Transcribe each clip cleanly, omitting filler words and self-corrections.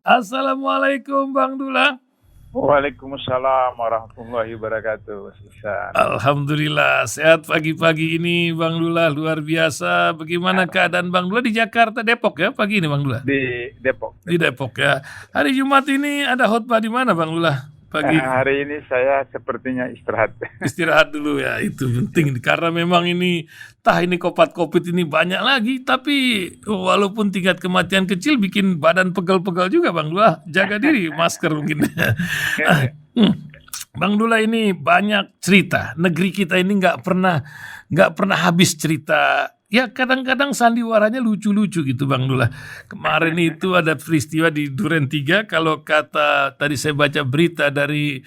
Assalamualaikum Bang Dula. Waalaikumsalam warahmatullahi wabarakatuh, Mas Ihsan. Alhamdulillah sehat pagi-pagi ini Bang Dula, luar biasa. Bagaimana keadaan Bang Dula di Jakarta, Depok ya pagi ini Bang Dula? Di Depok. Di Depok ya. Hari Jumat ini ada khotbah di mana Bang Dula? Pagi Hari ini saya sepertinya istirahat. istirahat dulu ya, itu penting karena memang ini Covid ini banyak lagi, tapi walaupun tingkat kematian kecil bikin badan pegal-pegal juga Bang Dula. Jaga diri, masker mungkin. Bang Dula ini banyak cerita. Negeri kita ini nggak pernah habis cerita. Ya kadang-kadang sandiwaranya lucu-lucu gitu Bang Dula. Kemarin itu ada peristiwa di Duren 3, kalau kata tadi saya baca berita dari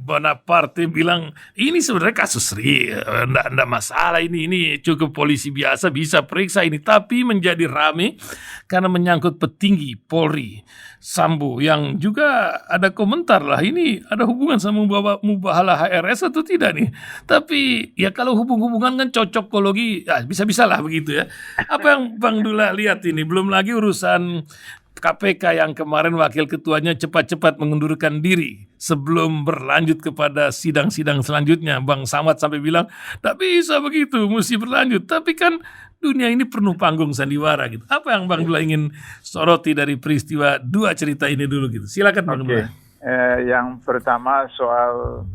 Bonaparte bilang ini sebenarnya kasus enggak masalah, ini cukup polisi biasa bisa periksa ini, tapi menjadi rame karena menyangkut petinggi Polri Sambo yang juga ada komentar lah, ini ada hubungan sama Mubahala HRS atau tidak nih. Tapi ya kalau hubungan kan cocokologi ya bisa-bisa lah begitu ya. Apa yang Bang Dula lihat ini, belum lagi urusan KPK yang kemarin wakil ketuanya cepat-cepat mengundurkan diri sebelum berlanjut kepada sidang-sidang selanjutnya. Bang Samad sampai bilang, tak bisa begitu, mesti berlanjut. Tapi kan dunia ini penuh panggung sandiwara gitu. Apa yang Bang Dula ingin soroti dari peristiwa dua cerita ini dulu gitu? Silakan Bang Dula. Yang pertama soal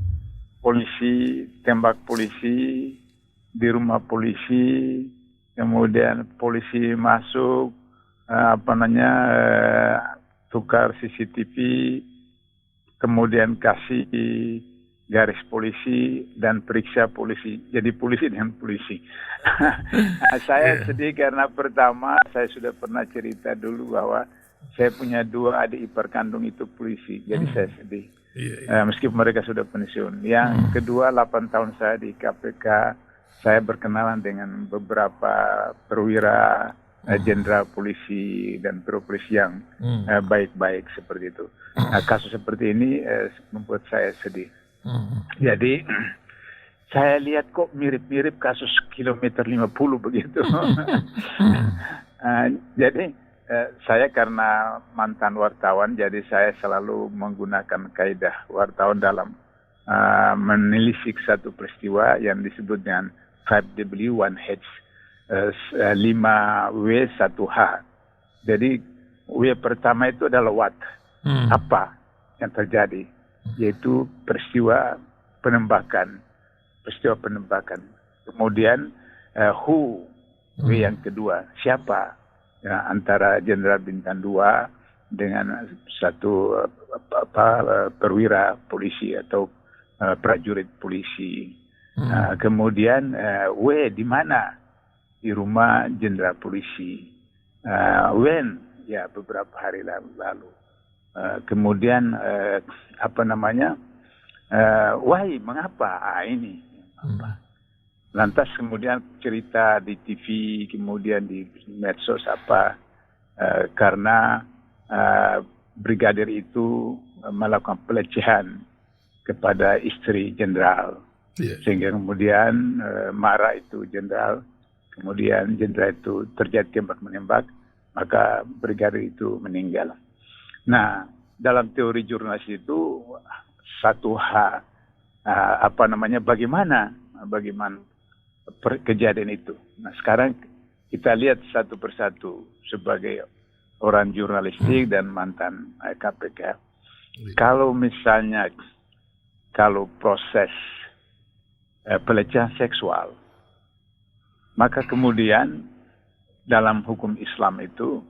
polisi, tembak polisi di rumah polisi, kemudian polisi masuk, tukar CCTV, kemudian kasih garis polisi dan periksa polisi. Jadi polisi dengan polisi. Saya sedih karena pertama saya sudah pernah cerita dulu bahwa saya punya 2 adik ipar kandung itu polisi. Jadi saya sedih. Meskipun mereka sudah pensiun. Yang kedua, 8 tahun saya di KPK, saya berkenalan dengan beberapa perwira jenderal polisi dan polisi yang baik-baik seperti itu. Kasus seperti ini membuat saya sedih. Jadi saya lihat kok mirip-mirip kasus kilometer 50 begitu. Jadi saya karena mantan wartawan, jadi saya selalu menggunakan kaidah wartawan dalam menelisik satu peristiwa yang disebut dengan 5W 1H. 5W 1H. Jadi W pertama itu adalah what, apa yang terjadi, yaitu peristiwa penembakan. Kemudian who, W yang kedua, siapa, ya, antara Jenderal Bintang 2 dengan satu perwira polisi atau prajurit polisi. Kemudian W di mana? Di rumah jenderal polisi. When? Ya beberapa hari lalu. Kemudian why? Mengapa? Ini. Lantas kemudian cerita di TV, kemudian di medsos karena brigadir itu melakukan pelecehan kepada istri jenderal. Sehingga kemudian marah itu jenderal. Kemudian jenderal itu terjadi tembak-menembak, maka brigadir itu meninggal. Nah, dalam teori jurnalis itu 1H, bagaimana kejadian itu. Nah, sekarang kita lihat satu persatu sebagai orang jurnalistik dan mantan KPK. Kalau misalnya, proses pelecehan seksual, maka kemudian dalam hukum Islam itu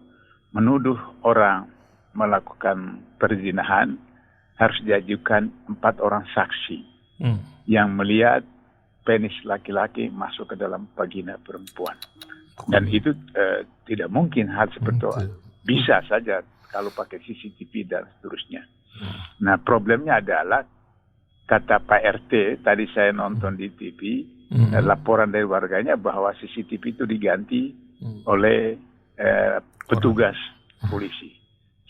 menuduh orang melakukan perzinahan harus diajukan 4 orang saksi yang melihat penis laki-laki masuk ke dalam vagina perempuan. Dan itu tidak mungkin hal seperti itu. Bisa saja kalau pakai CCTV dan seterusnya. Nah, problemnya adalah kata Pak RT, tadi saya nonton di TV, laporan dari warganya bahwa CCTV itu diganti oleh petugas polisi.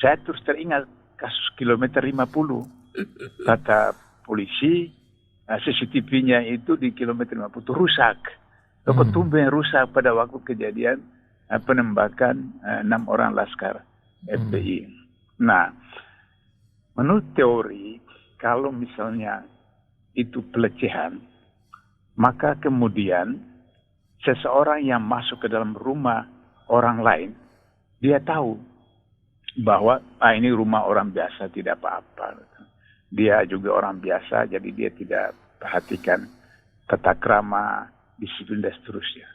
Saya terus teringat kasus kilometer 50. Kata polisi, CCTV-nya itu di kilometer 50 itu rusak. Tumben rusak pada waktu kejadian penembakan 6 orang laskar. FPI. Nah, menurut teori, kalau misalnya itu pelecehan, maka kemudian seseorang yang masuk ke dalam rumah orang lain, dia tahu bahwa ini rumah orang biasa, tidak apa-apa. Dia juga orang biasa, jadi dia tidak perhatikan tata krama, disiplin dan seterusnya.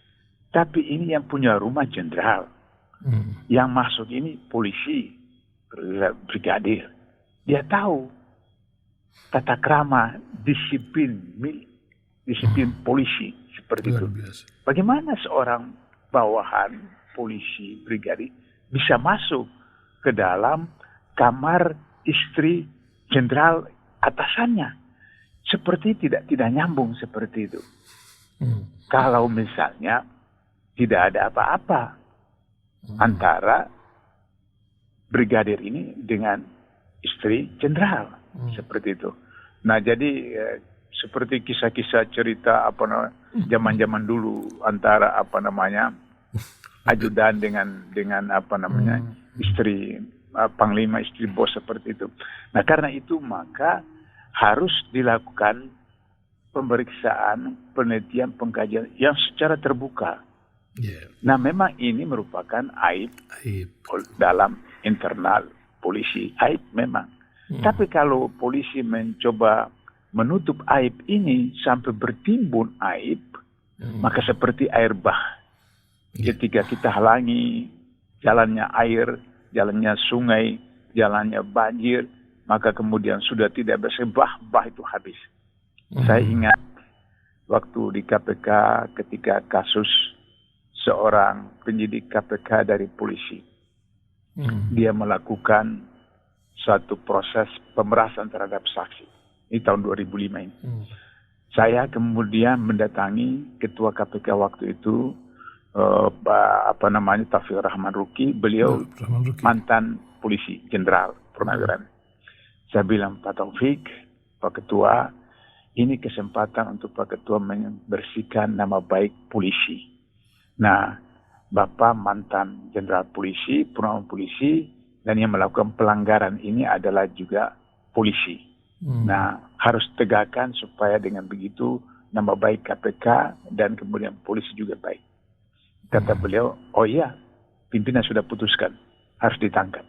Tapi ini yang punya rumah jenderal, yang masuk ini polisi, brigadir. Dia tahu tata krama, disiplin polisi seperti itu. Bagaimana seorang bawahan polisi brigadir bisa masuk ke dalam kamar istri jenderal atasannya? Seperti tidak nyambung seperti itu. Kalau misalnya tidak ada apa-apa antara brigadir ini dengan istri jenderal, seperti itu. Nah, jadi seperti kisah-kisah cerita zaman-zaman dulu antara ajudan dengan istri panglima, istri bos, seperti itu. Nah, karena itu maka harus dilakukan pemeriksaan, penelitian, pengkajian yang secara terbuka. Nah, memang ini merupakan aib dalam internal polisi, aib memang. Tapi kalau polisi mencoba menutup aib ini sampai bertimbun aib, maka seperti air bah. Ketika kita halangi jalannya air, jalannya sungai, jalannya banjir, maka kemudian sudah tidak bisa, bah itu habis. Saya ingat waktu di KPK ketika kasus seorang penyidik KPK dari polisi. Dia melakukan suatu proses pemerasan terhadap saksi. Ini tahun 2005 ini. Saya kemudian mendatangi ketua KPK waktu itu, Taufik Rahman Ruki. Beliau mantan polisi jenderal pernawiran. Saya bilang, Pak Taufik, Pak Ketua, ini kesempatan untuk Pak Ketua membersihkan nama baik polisi. Nah, Bapak mantan jenderal polisi, purnawirawan polisi, dan yang melakukan pelanggaran ini adalah juga polisi. Nah, harus tegakkan supaya dengan begitu nama baik KPK dan kemudian polisi juga baik. Kata beliau, oh iya, pimpinan sudah putuskan, harus ditangkap.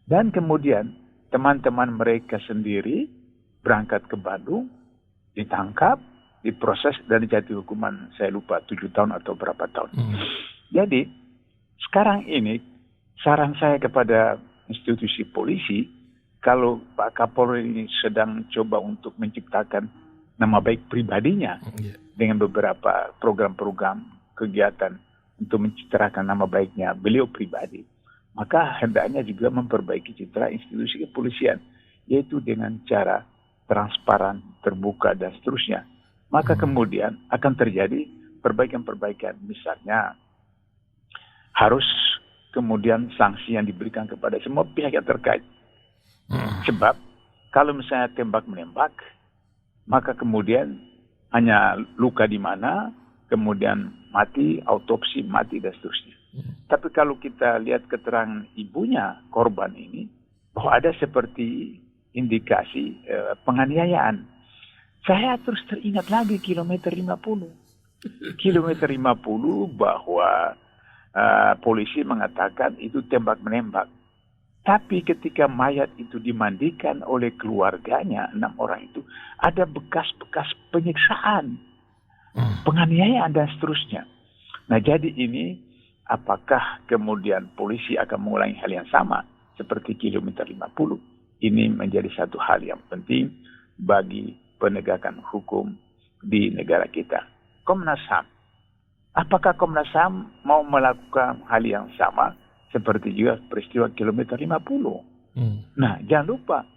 Dan kemudian teman-teman mereka sendiri berangkat ke Bandung, ditangkap, diproses, dan dijatuhi hukuman, saya lupa 7 tahun atau berapa tahun. Jadi, sekarang ini, saran saya kepada institusi polisi, kalau Pak Kapolri ini sedang coba untuk menciptakan nama baik pribadinya dengan beberapa program-program kegiatan untuk mencitrakan nama baiknya beliau pribadi, maka hendaknya juga memperbaiki citra institusi kepolisian, yaitu dengan cara transparan, terbuka, dan seterusnya. Maka kemudian akan terjadi perbaikan-perbaikan. Misalnya, harus kemudian sanksi yang diberikan kepada semua pihak yang terkait. Sebab kalau misalnya tembak-menembak, maka kemudian hanya luka di mana, kemudian mati, autopsi, mati, dan seterusnya. Tapi kalau kita lihat keterangan ibunya korban ini, bahwa ada seperti indikasi penganiayaan. Saya terus teringat lagi kilometer 50. Kilometer 50 bahwa polisi mengatakan itu tembak-menembak. Tapi ketika mayat itu dimandikan oleh keluarganya, 6 orang itu, ada bekas-bekas penyiksaan, penganiayaan, dan seterusnya. Nah, jadi ini apakah kemudian polisi akan mengulangi hal yang sama seperti kilometer 50? Ini menjadi satu hal yang penting bagi penegakan hukum di negara kita. Komnas HAM, apakah Komnas HAM mau melakukan hal yang sama seperti juga peristiwa kilometer 50? Nah, jangan lupa,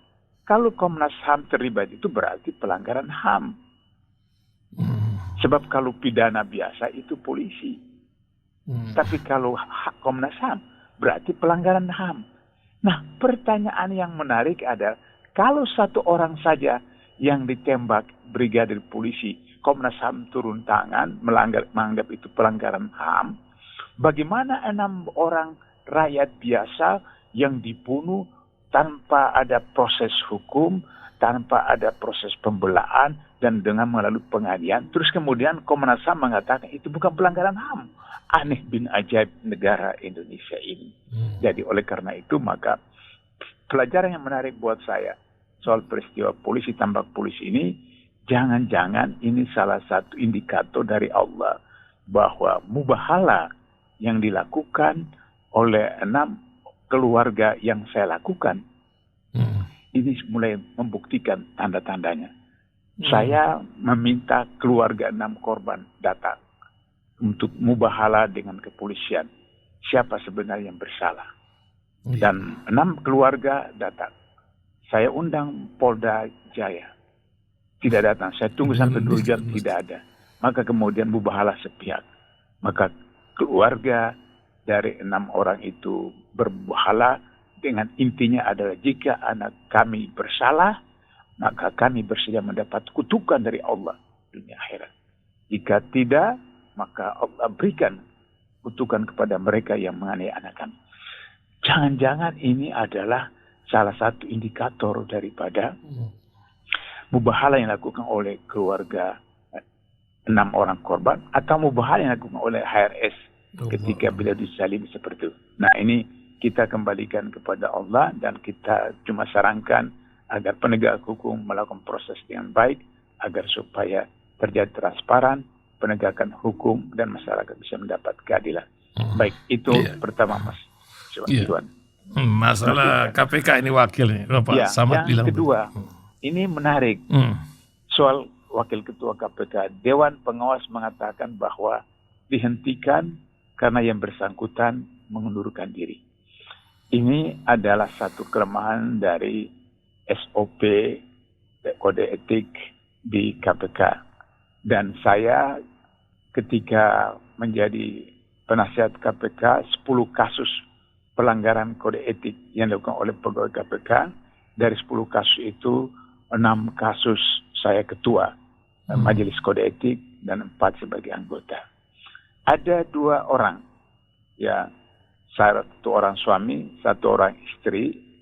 kalau Komnas HAM terlibat itu berarti pelanggaran HAM. Sebab kalau pidana biasa itu polisi. Tapi kalau Komnas HAM berarti pelanggaran HAM. Nah, pertanyaan yang menarik adalah, kalau satu orang saja yang ditembak brigadir polisi, Komnas HAM turun tangan, menganggap itu pelanggaran HAM, bagaimana 6 orang rakyat biasa yang dibunuh tanpa ada proses hukum, tanpa ada proses pembelaan, dan dengan melalui pengadilan. Terus kemudian Komnas HAM mengatakan itu bukan pelanggaran HAM. Aneh bin ajaib negara Indonesia ini. Jadi oleh karena itu maka pelajaran yang menarik buat saya soal peristiwa polisi tembak polisi ini, jangan-jangan ini salah satu indikator dari Allah bahwa mubahalah yang dilakukan oleh 6 keluarga yang saya lakukan ini mulai membuktikan tanda-tandanya. Saya meminta keluarga 6 korban datang untuk mubahalah dengan kepolisian. Siapa sebenarnya yang bersalah? Dan 6 keluarga datang. Saya undang Polda Jaya. Tidak datang. Saya tunggu sampai 2 jam tidak ada. Maka kemudian mubahalah sepihak. Maka keluarga dari 6 orang itu bermubahalah dengan intinya adalah jika anak kami bersalah, maka kami bersedia mendapat kutukan dari Allah dunia akhirat. Jika tidak, maka Allah berikan kutukan kepada mereka yang menganiaya anak kami. Jangan-jangan ini adalah salah satu indikator daripada mubahalah yang dilakukan oleh keluarga 6 orang korban atau mubahalah yang dilakukan oleh HRS ketika beliau disalimi seperti itu. Nah, ini kita kembalikan kepada Allah dan kita cuma sarankan agar penegak hukum melakukan proses dengan baik agar supaya terjadi transparan, penegakan hukum dan masyarakat bisa mendapat keadilan. Baik, itu pertama Mas. Tuan. Masalah KPK ini wakil nih, Bapak Samad bilang. Yang kedua, ini menarik. Soal wakil ketua KPK, Dewan Pengawas mengatakan bahwa dihentikan karena yang bersangkutan mengundurkan diri. Ini adalah satu kelemahan dari SOP kode etik di KPK. Dan saya ketika menjadi penasihat KPK, 10 kasus pelanggaran kode etik yang dilakukan oleh pegawai KPK. Dari 10 kasus itu, 6 kasus saya ketua majelis kode etik dan 4 sebagai anggota. Ada 2 orang, ya, 1 orang suami, 1 orang istri.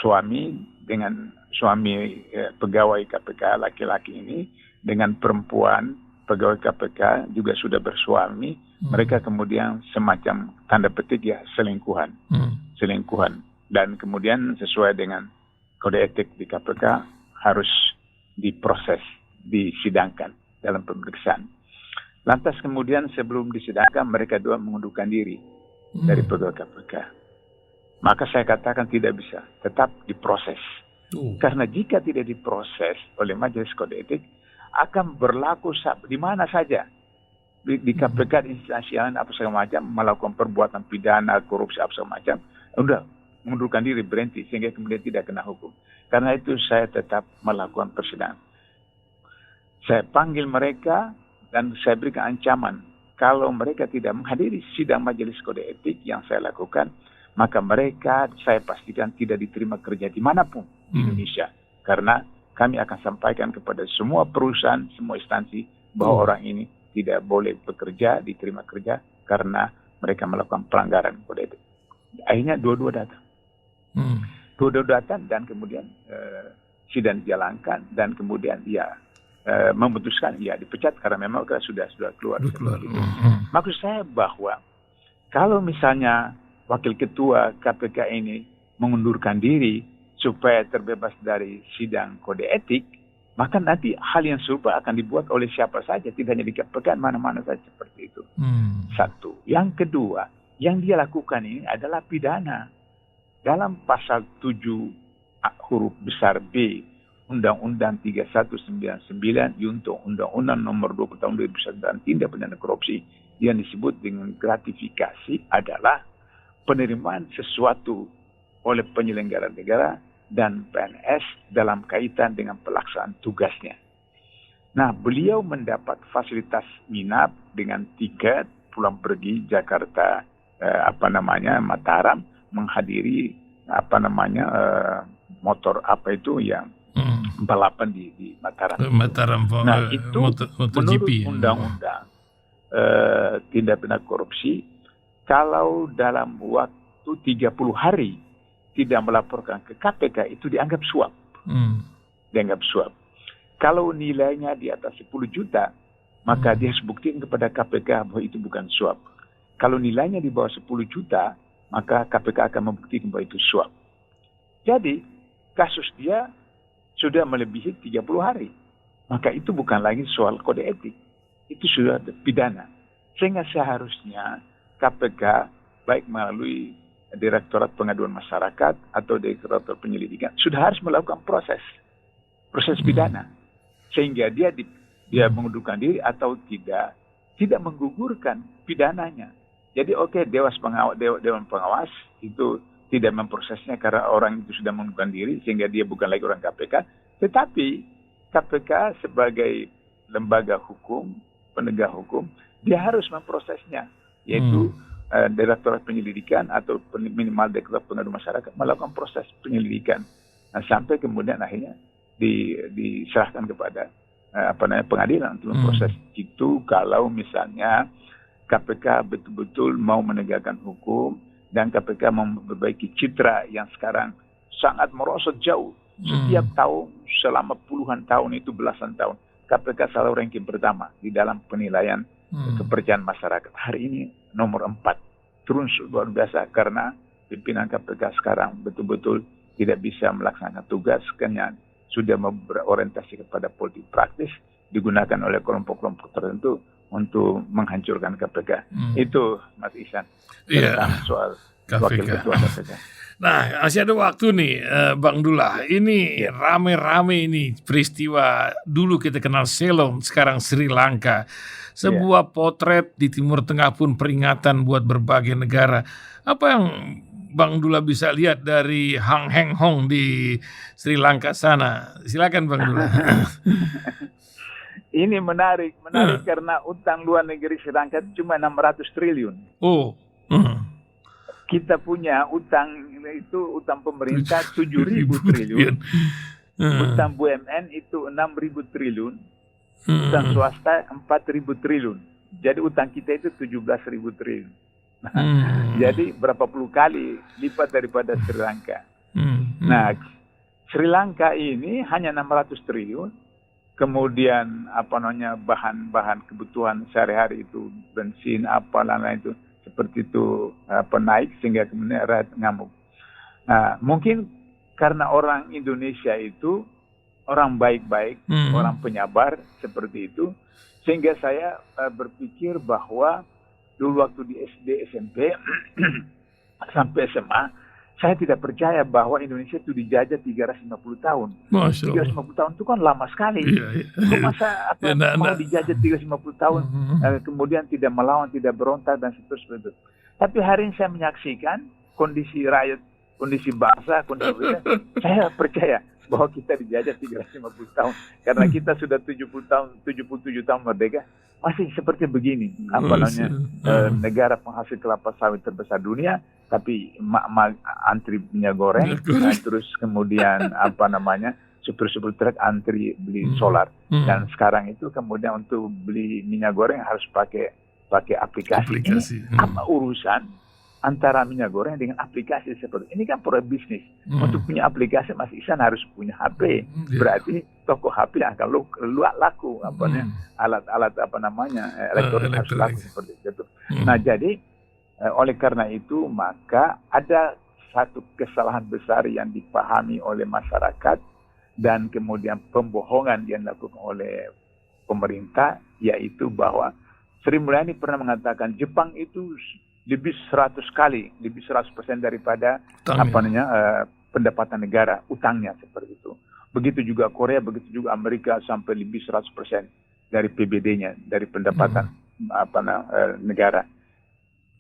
Suami dengan suami pegawai KPK laki-laki ini dengan perempuan pegawai KPK juga sudah bersuami. Mereka kemudian semacam tanda petik ya selingkuhan. Dan kemudian sesuai dengan kode etik di KPK harus diproses, disidangkan dalam pemeriksaan. Lantas kemudian sebelum disidangkan mereka 2 mengundurkan diri dari pegawai KPK. Maka saya katakan tidak bisa, tetap diproses. Karena jika tidak diproses oleh majelis kode etik akan berlaku di mana saja. Di KPK, di instansi lain apa segala macam, melakukan perbuatan pidana, korupsi apa segala macam, udah mengundurkan diri, berhenti, sehingga kemudian tidak kena hukum. Karena itu saya tetap melakukan persidangan. Saya panggil mereka dan saya berikan ancaman. Kalau mereka tidak menghadiri sidang majelis kode etik yang saya lakukan, maka mereka saya pastikan tidak diterima kerja dimanapun di Indonesia. Karena kami akan sampaikan kepada semua perusahaan, semua instansi bahwa orang ini tidak boleh bekerja, diterima kerja karena mereka melakukan pelanggaran kode etik. Akhirnya dua-dua datang. Dua-dua datang dan kemudian sidang dijalankan dan kemudian dia memutuskan ya dipecat karena memang sudah keluar. Maksud saya bahwa kalau misalnya wakil ketua KPK ini mengundurkan diri supaya terbebas dari sidang kode etik, maka nanti hal yang serupa akan dibuat oleh siapa saja, tidak hanya di KPK, mana-mana saja seperti itu. Satu. Yang kedua, yang dia lakukan ini adalah pidana. Dalam pasal 7 huruf besar B, Undang-Undang 3199, Yunto Undang-Undang nomor 20 tahun 2001 dan tindak pidana korupsi, yang disebut dengan gratifikasi adalah penerimaan sesuatu oleh penyelenggara negara dan PNS dalam kaitan dengan pelaksanaan tugasnya. Nah, beliau mendapat fasilitas nginap dengan tiket pulang pergi Jakarta, Mataram, menghadiri motor yang balapan di Mataram. Nah, itu menurut undang-undang tindak pidana korupsi, kalau dalam waktu 30 hari tidak melaporkan ke KPK itu dianggap suap. Dianggap suap. Kalau nilainya di atas 10 juta, maka dia harus buktikan kepada KPK bahwa itu bukan suap. Kalau nilainya di bawah 10 juta, maka KPK akan membuktikan bahwa itu suap. Jadi, kasus dia sudah melebihi 30 hari. Maka itu bukan lagi soal kode etik. Itu sudah pidana. Sehingga seharusnya KPK, baik melalui Direktorat Pengaduan Masyarakat atau Direktorat Penyelidikan, sudah harus melakukan proses pidana. Sehingga dia mengundurkan diri atau tidak menggugurkan pidananya. Jadi Dewan Pengawas itu tidak memprosesnya karena orang itu sudah mengundurkan diri sehingga dia bukan lagi orang KPK. Tetapi KPK sebagai lembaga hukum, penegak hukum, dia harus memprosesnya, yaitu Direktorat Penyelidikan atau minimal Direktorat Pengaduan Masyarakat melakukan proses penyelidikan. Nah, sampai kemudian akhirnya diserahkan kepada pengadilan untuk memproses itu. Kalau misalnya KPK betul-betul mau menegakkan hukum dan KPK memperbaiki citra yang sekarang sangat merosot jauh. Setiap tahun selama puluhan tahun itu belasan tahun KPK selalu ranking pertama di dalam penilaian kepercayaan masyarakat. Hari ini nomor 4, turun luar biasa karena pimpinan KPK sekarang betul-betul tidak bisa melaksanakan tugas karena sudah berorientasi kepada politik praktis digunakan oleh kelompok-kelompok tertentu untuk menghancurkan KPK. Itu Mas Ihsan tentang soal Wakil Ketua KPK. Nah, masih ada waktu nih, Bang Dullah. Ini rame-rame ini peristiwa. Dulu kita kenal Ceylon, sekarang Sri Lanka. Sebuah potret di Timur Tengah pun peringatan buat berbagai negara. Apa yang Bang Dullah bisa lihat dari Hang Heng Hong di Sri Lanka sana? Silakan Bang Dullah. Ini menarik karena utang luar negeri Sri Lanka cuma 600 triliun. Oh. Kita punya utang itu utang pemerintah 7.000 triliun. Utang BUMN itu 6.000 triliun. Utang swasta 4.000 triliun. Jadi utang kita itu 17.000 triliun. Jadi berapa puluh kali lipat daripada Sri Lanka. Nah, Sri Lanka ini hanya 600 triliun. Kemudian bahan-bahan kebutuhan sehari-hari itu bensin lain-lain itu seperti itu naik sehingga kemudian rakyat ngamuk. Nah, mungkin karena orang Indonesia itu orang baik-baik, orang penyabar seperti itu, sehingga saya berpikir bahwa dulu waktu di SD, SMP sampai SMA, saya tidak percaya bahwa Indonesia itu dijajah 350 tahun. 350 tahun itu kan lama sekali. Kok masa mau dijajah 350 tahun, kemudian tidak melawan, tidak berontak, dan seterusnya. Tapi hari ini saya menyaksikan kondisi rakyat, kondisi bangsa, saya percaya bahwa kita dijajah 350 tahun. Karena kita sudah 77 tahun merdeka, masih seperti begini. Negara penghasil kelapa sawit terbesar dunia, tapi antri minyak goreng, terus kemudian supir-supir truk antri beli solar. Dan sekarang itu kemudian untuk beli minyak goreng harus pakai aplikasi. Ini apa urusan antara minyak goreng dengan aplikasi seperti ini? Kan proyek bisnis. Untuk punya aplikasi Mas Ihsan harus punya HP. Berarti toko HP yang akan laku alat-alat elektronik harus laku seperti itu. Nah, jadi oleh karena itu maka ada satu kesalahan besar yang dipahami oleh masyarakat dan kemudian pembohongan yang dilakukan oleh pemerintah, yaitu bahwa Sri Mulyani pernah mengatakan Jepang itu lebih 100% daripada pendapatan negara, utangnya seperti itu. Begitu juga Korea, begitu juga Amerika sampai lebih 100% dari PBD-nya, dari pendapatan negara.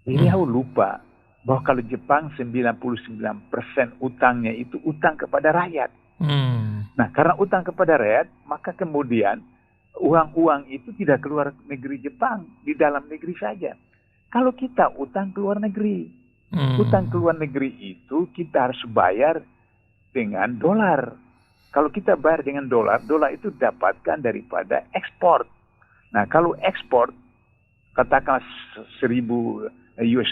Ini aku lupa bahwa kalau Jepang 99% utangnya itu utang kepada rakyat. Nah, karena utang kepada rakyat, maka kemudian uang-uang itu tidak keluar negeri Jepang, di dalam negeri saja. Kalau kita utang ke luar negeri, utang ke luar negeri itu kita harus bayar dengan dolar. Kalau kita bayar dengan dolar, dolar itu dapatkan daripada ekspor. Nah, kalau ekspor, katakanlah $1,000 US,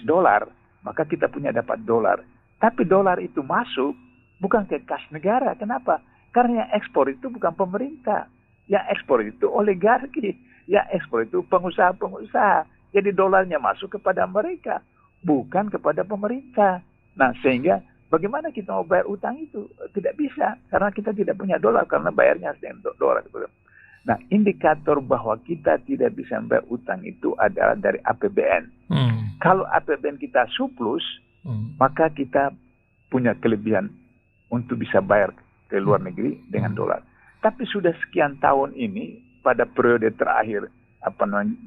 maka kita punya dapat dolar. Tapi dolar itu masuk bukan ke kas negara. Kenapa? Karena yang ekspor itu bukan pemerintah. Yang ekspor itu oligarki. Yang ekspor itu pengusaha-pengusaha. Jadi dolarnya masuk kepada mereka, bukan kepada pemerintah. Nah, sehingga bagaimana kita mau bayar utang itu? Tidak bisa, karena kita tidak punya dolar, karena bayarnya harus dengan dolar. Nah, indikator bahwa kita tidak bisa membayar utang itu adalah dari APBN. Kalau APBN kita surplus, maka kita punya kelebihan untuk bisa bayar ke luar negeri dengan dolar. Tapi sudah sekian tahun ini, pada periode terakhir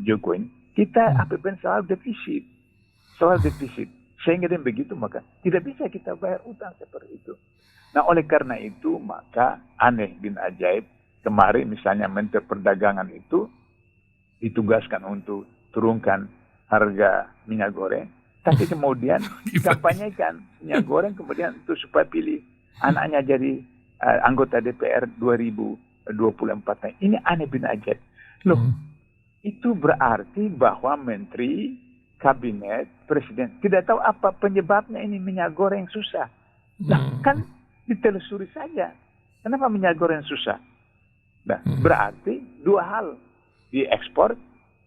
Jokowi, kita APBN selalu defisit. Sehingga dengan begitu maka tidak bisa kita bayar utang seperti itu. Nah, oleh karena itu maka aneh bin ajaib, kemarin misalnya Menteri Perdagangan itu ditugaskan untuk turunkan harga minyak goreng, tapi kemudian kampanyekan minyak goreng kemudian itu supaya pilih anaknya jadi anggota DPR 2024. Ini aneh bin ajaib. Loh, itu berarti bahwa menteri, kabinet, presiden tidak tahu apa penyebabnya ini minyak goreng susah. Nah, kan ditelusuri saja. Kenapa minyak goreng susah? Nah, berarti dua hal. Diekspor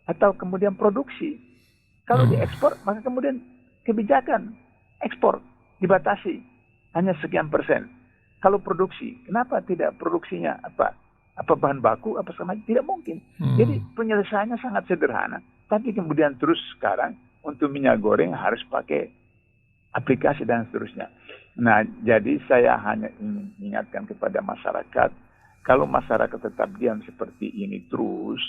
atau kemudian produksi. Kalau diekspor, maka kemudian kebijakan ekspor dibatasi. Hanya sekian persen. Kalau produksi, kenapa tidak produksinya apa bahan baku, apa sama? Tidak mungkin. Jadi penyelesaiannya sangat sederhana. Tapi kemudian terus sekarang untuk minyak goreng harus pakai aplikasi dan seterusnya. Nah, jadi saya hanya ingin ingatkan kepada masyarakat, kalau masyarakat tetap diam seperti ini terus,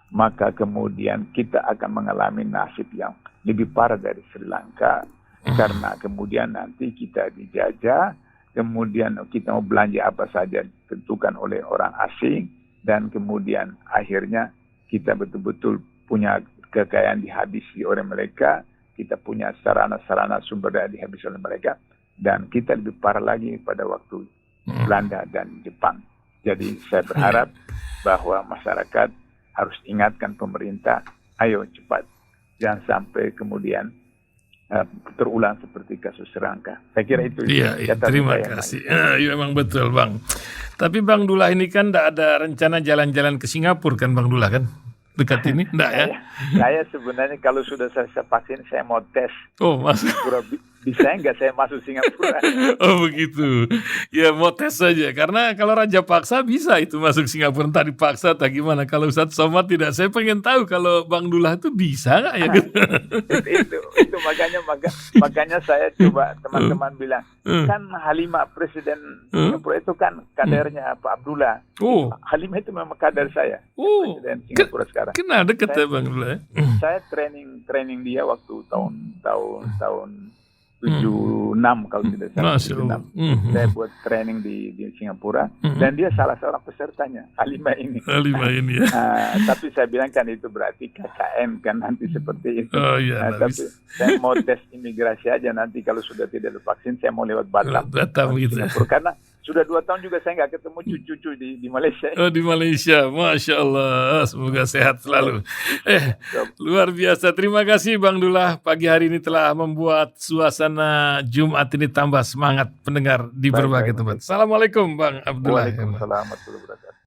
maka kemudian kita akan mengalami nasib yang lebih parah dari Sri Lanka, karena kemudian nanti kita dijajah, kemudian kita mau belanja apa saja ditentukan oleh orang asing, dan kemudian akhirnya kita betul-betul punya kekayaan dihabisi oleh mereka, kita punya sarana-sarana sumber daya dihabisi oleh mereka, dan kita lebih parah lagi pada waktu Belanda dan Jepang. Jadi saya berharap bahwa masyarakat harus ingatkan pemerintah, ayo cepat, jangan sampai kemudian terulang seperti kasus Sri Lanka. Saya kira itu. Iya, terima kasih. Iya, memang betul, Bang. Tapi Bang Dullah ini kan tidak ada rencana jalan-jalan ke Singapura kan, Bang Dullah kan? Dekat ini, enggak ya? Saya sebenarnya kalau sudah saya vaksin, saya mau tes. Oh, masuk. Bisa nggak saya masuk Singapura? Oh, begitu. Ya, mau tes saja. Karena kalau Raja paksa bisa itu masuk Singapura. Entah dipaksa atau gimana. Kalau Ustadz Somad tidak. Saya pengen tahu kalau Bang Dullah itu bisa nggak ya? itu makanya saya coba teman-teman bilang. Kan Halimah Presiden Singapura itu kan kadernya Pak Abdullah. Oh. Halimah itu memang kader saya. Presiden Singapura sekarang. Kenal dekat ya Bang Dullah? Saya training dia waktu tahun 76 kalau tidak salah. Saya buat training di Singapura dan dia salah seorang pesertanya, Halimah ini. Ya. Tapi saya bilang kan itu berarti KKN kan nanti seperti itu. Oh iya. Tapi saya mau tes imigrasi aja nanti kalau sudah tidak ada vaksin saya mau lewat Batam gitu. Singapura. Karena sudah 2 tahun juga saya nggak ketemu cucu-cucu di Malaysia. Oh, di Malaysia, Masya Allah. Semoga sehat selalu. Luar biasa. Terima kasih Bang Dullah. Pagi hari ini telah membuat suasana Jumat ini tambah semangat pendengar di berbagai tempat. Assalamualaikum Bang Abdullah. Waalaikumsalam warahmatullahi wabarakatuh.